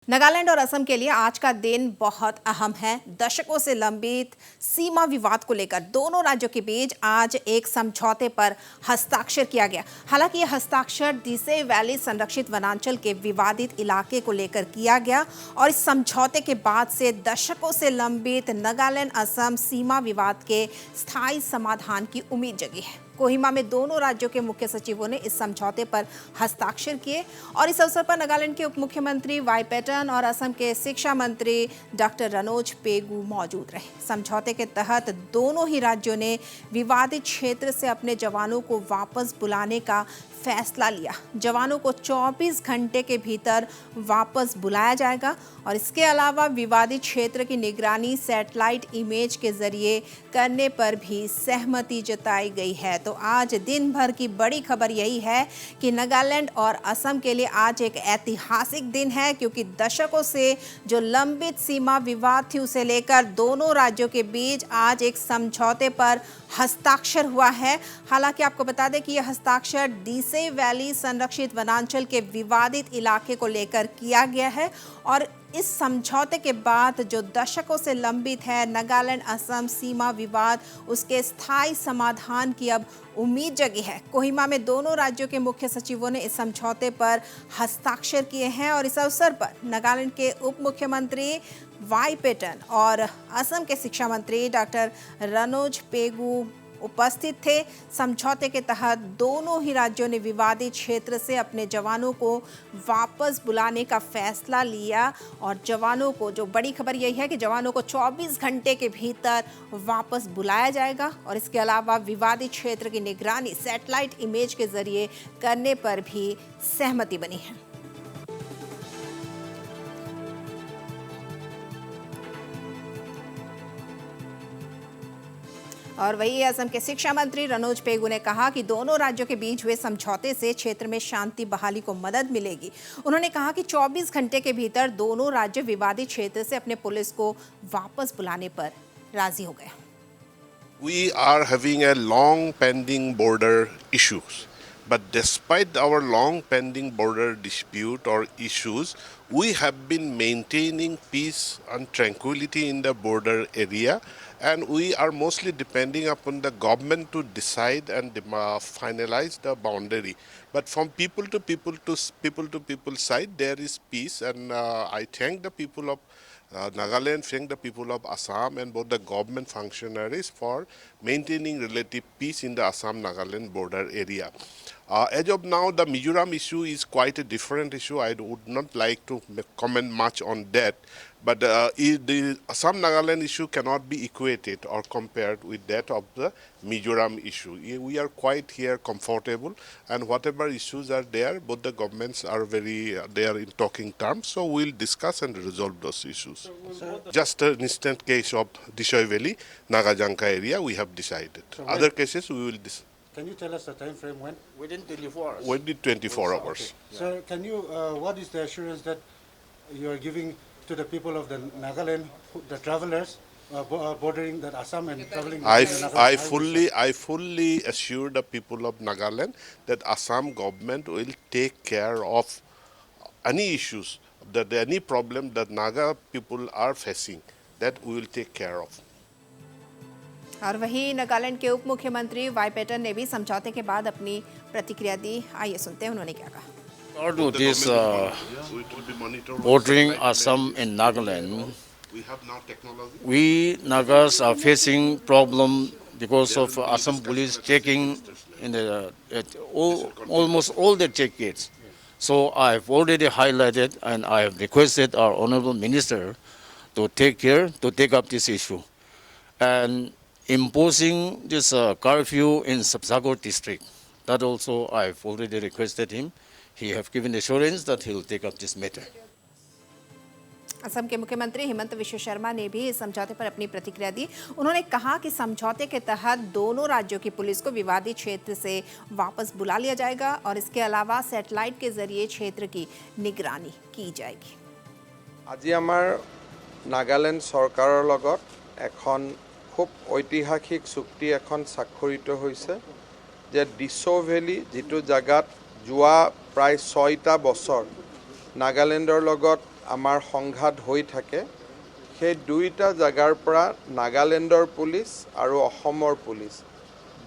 नागालैंड और असम के लिए आज का दिन बहुत अहम है। दशकों से लंबित सीमा विवाद को लेकर दोनों राज्यों के बीच आज एक समझौते पर हस्ताक्षर किया गया। हालांकि यह हस्ताक्षर दिसे वैली संरक्षित वनांचल के विवादित इलाके को लेकर किया गया और इस समझौते के बाद से दशकों से लंबित नागालैंड असम सीमा विवाद के स्थायी समाधान की उम्मीद जगी है। कोहिमा में दोनों राज्यों के मुख्य सचिवों ने इस समझौते पर हस्ताक्षर किए और इस अवसर पर नागालैंड के उप मुख्यमंत्री वाई पेटन और असम के शिक्षा मंत्री डॉक्टर रनोज पेगू मौजूद रहे। समझौते के तहत दोनों ही राज्यों ने विवादित क्षेत्र से अपने जवानों को वापस बुलाने का फैसला लिया। जवानों को 24 घंटे के भीतर वापस बुलाया जाएगा और इसके अलावा विवादित क्षेत्र की निगरानी सैटेलाइट इमेज के जरिए करने पर भी सहमति जताई गई है। तो आज दिन भर की बड़ी खबर यही है कि नागालैंड और असम के लिए आज एक ऐतिहासिक दिन है, क्योंकि दशकों से जो लंबित सीमा विवाद थी उसे लेकर दोनों राज्यों के बीच आज एक समझौते पर हस्ताक्षर हुआ है। हालांकि आपको बता दें कि यह हस्ताक्षर दिसे वैली संरक्षित वनांचल के विवादित इलाके को लेकर किया गया है और इस समझौते के बाद जो दशकों से लंबित है नागालैंड असम सीमा विवाद, उसके स्थायी समाधान की अब उम्मीद जगी है। कोहिमा में दोनों राज्यों के मुख्य सचिवों ने इस समझौते पर हस्ताक्षर किए हैं और इस अवसर पर नागालैंड के उप मुख्यमंत्री वाई पेटन और असम के शिक्षा मंत्री डॉक्टर रनोज पेगू उपस्थित थे। समझौते के तहत दोनों ही राज्यों ने विवादित क्षेत्र से अपने जवानों को वापस बुलाने का फैसला लिया और जवानों को, जो बड़ी खबर यही है कि जवानों को 24 घंटे के भीतर वापस बुलाया जाएगा और इसके अलावा विवादित क्षेत्र की निगरानी सैटेलाइट इमेज के जरिए करने पर भी सहमति बनी है। और वही असम के शिक्षा मंत्री रनोज पेगू ने कहा कि दोनों राज्यों के बीच हुए समझौते से क्षेत्र में शांति बहाली को मदद मिलेगी। उन्होंने कहा कि 24 घंटे के भीतर दोनों राज्य विवादित क्षेत्र से अपने पुलिस को वापस बुलाने पर राजी हो गए। We are having a long pending border issues, but despite our long pending border dispute or issues, we have been maintaining peace and tranquility in the border area, and we are mostly depending upon the government to decide and finalize the boundary. But from people to people side, there is peace, and I thank the people of Nagaland, thank the people of Assam and both the government functionaries for maintaining relative peace in the Assam-Nagaland border area. As of now, the Mizoram issue is quite a different issue. I would not like to comment much on that. But the Assam-Nagaland issue cannot be equated or compared with that of the Mizoram issue. We are quite here comfortable, and whatever issues are there, both the governments are they are in talking terms. So we'll discuss and resolve those issues. Just an instant case of Dishoy Valley, Nagajanka area, we have decided. So other cases we will decide. Can you tell us the time frame when? Within 24 hours. Within 24 hours. Okay. Yeah. So can you, what is the assurance that you are giving to the people of the Nagaland, the travelers bordering that Assam and traveling? I fully assure the people of Nagaland that Assam government will take care of any issues, that any problem that Naga people are facing, that we will take care of. और वही नागालैंड के उप मुख्यमंत्री Y Peyton ने भी समझौते के बाद अपनी प्रतिक्रिया दी। आइए सुनते हैं उन्होंने क्या कहा। To this bordering Assam and Nagaland, We have now technology. we Nagas are facing problem because of Assam police checking in the almost all the check gates. So I have already highlighted and I have requested our honorable minister to take up this issue and imposing this curfew in Sabsagar district. That also I have already requested him. He have given assurance that he will take up this matter. Assam के मुख्यमंत्री हेमंत विश्व शर्मा ने भी इस समझौते पर अपनी प्रतिक्रिया दी। उन्होंने कहा कि समझौते के तहत दोनों राज्यों की पुलिस को विवादित क्षेत्र से वापस बुला लिया जाएगा और इसके अलावा सैटेलाइट के जरिए क्षेत्र की निगरानी की जाएगी। আজি আমাৰ নাগালেণ্ড চৰকাৰৰ লগত এখন খুব ঐতিহাসিক চুক্তি এখন স্বাক্ষৰিত হৈছে যে ডিসো ভ্যালি যেটো জায়গাত যোৱা প্ৰায় 6টা বছৰ নাগালেণ্ডৰ লগত আমাৰ সংঘাত হৈ থাকে সেই দুইটা জাগাৰ পৰা নাগালেণ্ডৰ পুলিচ আৰু অসমৰ পুলিচ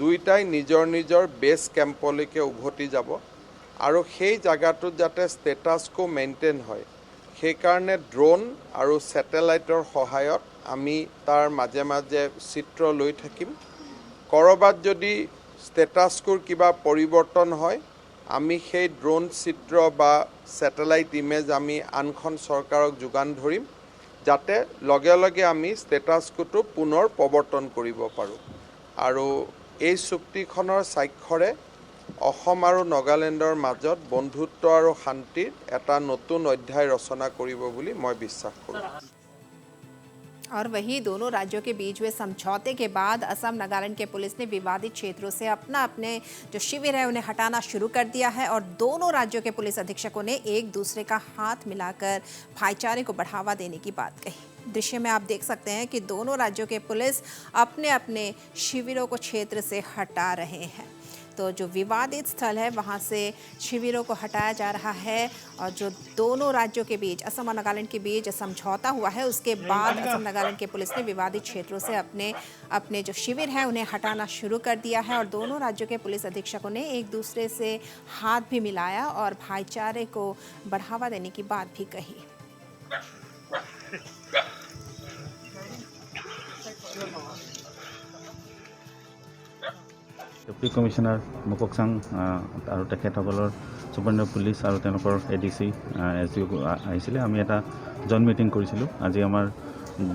দুইটাই নিজৰ নিজৰ বেছ কেম্পলৈকে উভতি যাব আৰু সেই জাগাটোত যাতে ষ্টেটাছ কো মেইনটেইন হয় সেইকাৰণে ড্ৰোন আৰু ছেটেলাইটৰ সহায়ত আমি তাৰ মাজে মাজে চিত্ৰ লৈ থাকিম কৰবাত যদি ষ্টেটাছ কোৰ কিবা পৰিৱৰ্তন হয় আমি সেই ড্ৰোন চিত্ৰ বা ছেটেলাইট ইমেজ আমি আনখন চৰকাৰক যোগান ধৰিম যাতে লগে লগে আমি ষ্টেটাছ কোটো পুনৰ প্ৰৱৰ্তন কৰিব পাৰোঁ আৰু এই চুক্তিখনৰ স্বাক্ষৰে অসম আৰু নাগালেণ্ডৰ মাজত বন্ধুত্ব আৰু শান্তিৰ এটা নতুন অধ্যায় ৰচনা কৰিব বুলি মই বিশ্বাস কৰোঁ और वहीं दोनों राज्यों के बीच हुए समझौते के बाद असम नागालैंड के पुलिस ने विवादित क्षेत्रों से अपने जो शिविर है उन्हें हटाना शुरू कर दिया है और दोनों राज्यों के पुलिस अधीक्षकों ने एक दूसरे का हाथ मिलाकर भाईचारे को बढ़ावा देने की बात कही। दृश्य में आप देख सकते हैं कि दोनों राज्यों के पुलिस अपने अपने शिविरों को क्षेत्र से हटा रहे हैं। तो जो विवादित स्थल है वहां से शिविरों को हटाया जा रहा है और जो दोनों राज्यों के बीच असम और नागालैंड के बीच समझौता हुआ है उसके बाद असम नागालैंड के पुलिस ने विवादित क्षेत्रों से अपने जो शिविर है उन्हें हटाना शुरू कर दिया है और दोनों राज्यों के पुलिस अधीक्षकों ने एक दूसरे से हाथ भी मिलाया और भाईचारे को बढ़ावा देने की बात भी कही। ডেপুটি কমিশনাৰ মুকুকচাং আৰু তেখেতসকলৰ সুবৰ্ণ পুলিচ আৰু তেওঁলোকৰ ADC SDO আহিছিলে আমি এটা জইণ্ট মিটিং কৰিছিলোঁ আজি আমাৰ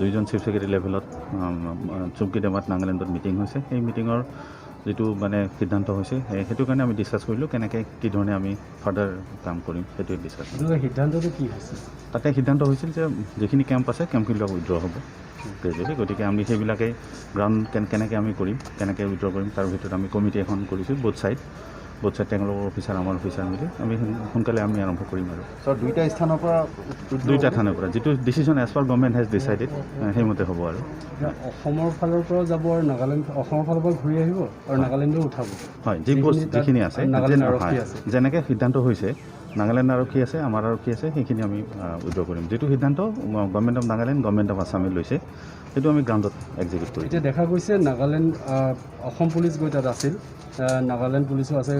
দুইজন চিফ সেক্ৰেটাৰী লেভেলত চুমকিডামাত নাগালেণ্ডত মিটিং হৈছে এই মিটিঙৰ যেটো মানে সিদ্ধান্ত হৈছে সেইটো কাৰণে আমি ডিসকাস কৰিলোঁ কেনেকৈ কি ধৰণে আমি ফাৰ্দাৰ কাম কৰিম সেইটো ডিসকাস সিদ্ধান্তটো কি হৈছে তাতে সিদ্ধান্ত হৈছিল যে যিখিনি কেম্প আছে কেম্পবিলাক উইথড্ৰ হ'ব গ্ৰেজুৱেলি গতিকে আমি সেইবিলাকে গ্ৰাউণ্ড কেনেকৈ আমি কৰিম কেনেকৈ উইথড্ৰ কৰিম তাৰ ভিতৰত আমি কমিটি এখন কৰিছোঁ বোথ ছাইড তেওঁলোকৰ অফিচাৰ আমাৰ অফিচাৰ মিলি আমি সোনকালে আমি আৰম্ভ কৰিম আৰু সৰ দুইটা স্থানৰ পৰা যিটো decision as per government hedge decided সেইমতে হ'ব আৰু অসমৰ ফালৰ পৰা যাব আৰু নাগালেণ্ড অসমৰ ফালৰ পৰা ঘূৰি আহিব আৰু নাগালেণ্ডো উঠাব হয় যিখিনি আছে যেনেকৈ সিদ্ধান্ত হৈছে নাগালেণ্ড আৰক্ষী আছে আমাৰ আৰক্ষী আছে সেইখিনি আমি উইথড্ৰ কৰিম যিটো সিদ্ধান্ত government of Nagaland government of আছামে লৈছে সেইটো আমি গ্ৰাউণ্ডত এক্সিকিউট কৰিম এতিয়া দেখা গৈছে নাগালেণ্ড অসম পুলিচ গৈ তাত আছিল নাগালেণ্ড পুলিচো আছে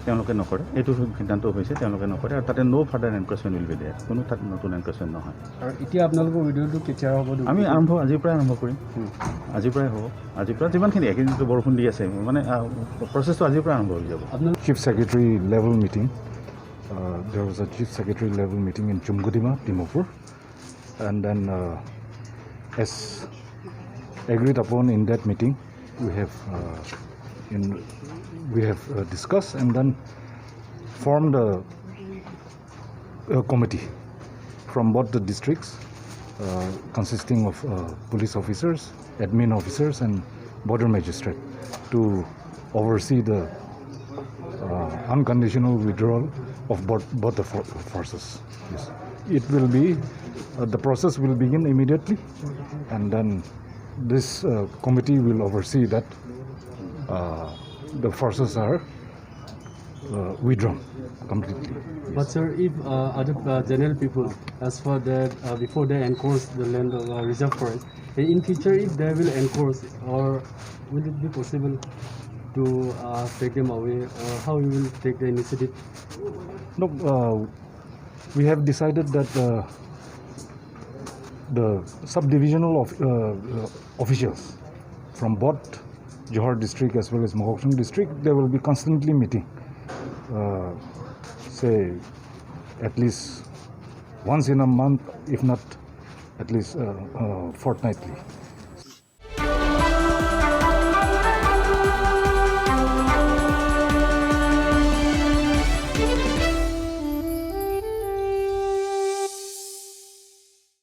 তেওঁলোকে নকৰে এইটো সিদ্ধান্ত হৈছে তেওঁলোকে নকৰে আৰু তাতে ন' ফাৰ্ডাৰ এনক্ৰোচমেণ্ট উইল বি দেয়াৰ কোনো তাত নতুন এনক্ৰোচমেণ্ট নহয় আৰু এতিয়া আপোনালোকৰ ভিডিঅ'টো কেতিয়া হ'ব আমি আজিৰ পৰাই আৰম্ভ কৰিম আজিৰ পৰাই হ'ব আজিৰ পৰা যিমানখিনি এইখিনিতো বৰষুণ দি আছে মানে প্ৰচেছটো আজিৰ পৰা আৰম্ভ হৈ যাব Chief Secretary level meeting. There was a Chief Secretary level meeting in Chumgudima, Dimapur, and then as agreed upon in that meeting, we have discussed and then formed a committee from both the districts, consisting of police officers, admin officers, and border magistrate to oversee the unconditional withdrawal of both the forces. Yes. It will be, the process will begin immediately, and then this committee will oversee that the forces are withdrawn completely. But sir, if other general people, as for that, before they enforce the land of reserve forest, in future if they will enforce, or will it be possible to take them away, or how you will take the initiative? No, we have decided that the subdivisional officials from both Johor district as well as Mokokchung district, they will be constantly meeting, say at least once in a month, if not at least fortnightly.